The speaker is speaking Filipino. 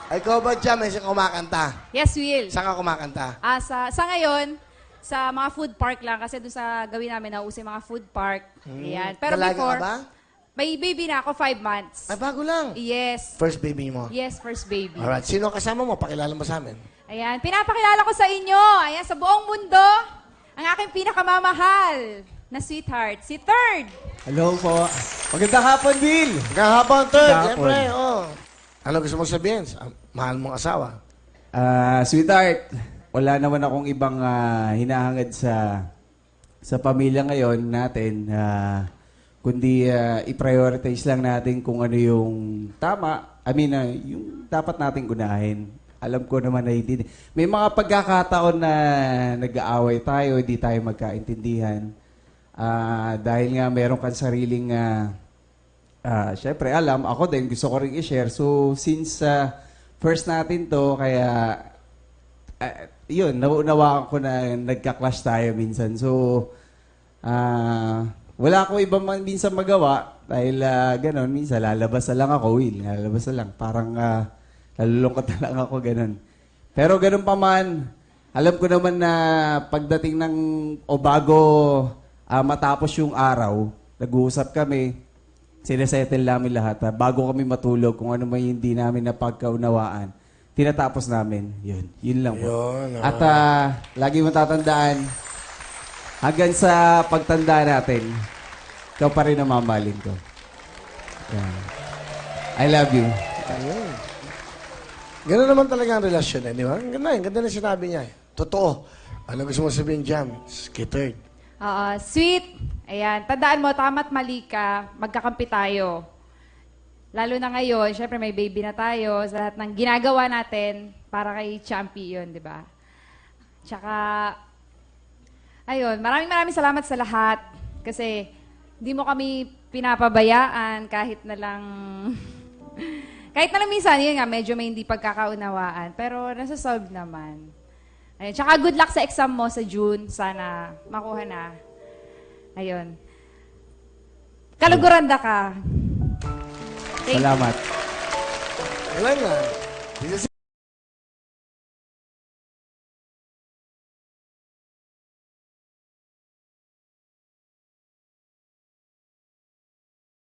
Ay, ikaw ba dyan? May isang kumakanta. Yes, Will. Saan ka kumakanta? Sa ngayon, sa mga food park lang kasi doon sa gawin namin nauso yung mga food park. Ayan. Pero Dalaga before, ka ba? may baby na ako, 5 months. Ay, bago lang. Yes. First baby mo. Yes, first baby. Alright. Sino ang kasama mo? Pakilala mo sa amin. Ayan, pinapakilala ko sa inyo, ayan, sa buong mundo, ang aking pinakamamahal na sweetheart, si Third. Hello po. Magandang hapon, Bill. Kahapon, third. Kahapon. Siyempre, oh. Ano gusto mong sabihin? Mahal mong asawa. Sweetheart, wala naman akong ibang hinahangad sa pamilya ngayon natin. Kundi i-prioritize lang natin kung ano yung tama. I mean, yung dapat nating unahin. Alam ko naman na hindi. May mga pagkakataon na nag-aaway tayo, hindi tayo magkaintindihan. Dahil nga meron kang sariling, syempre alam, ako din gusto ko rin i-share. So, since first natin to, kaya, yun, nauunawaan ko na nagka-clash tayo minsan. So, wala akong ibang minsan magawa dahil ganon, minsan lalabas na lang ako, Will, lalabas na lang. Parang nalulungkot na lang ako, ganon. Pero ganon pa man, alam ko naman na pagdating ng o bago matapos yung araw, nag-uusap kami, sinasettle namin lahat. Bago kami matulog, kung ano may hindi namin napagkaunawaan, tinatapos namin. Yun lang po. Yun, At lagi mo tatandaan, hanggang sa pagtanda natin, ikaw pa rin ang mamahalin ko. Yan. I love you. Ayun. Ganun naman talaga ang relasyon, di ba? Ang ganda, ang ganda na sinabi niya. Totoo. Ano gusto mo sabihin, Jam? Kay third. Sweet, ayan, tandaan mo, tama't mali ka, magkakampi tayo. Lalo na ngayon, syempre may baby na tayo, sa lahat ng ginagawa natin para kay champion, di ba? Tsaka, ayun, maraming salamat sa lahat kasi hindi mo kami pinapabayaan kahit na lang kahit na lang minsan, yun nga, medyo may hindi pagkakaunawaan. Pero nasa-solve naman. Ayun. Tsaka good luck sa exam mo sa June. Sana makuha na. Ayun. Kaluguranda ka. Thank you. Salamat. Wala nga.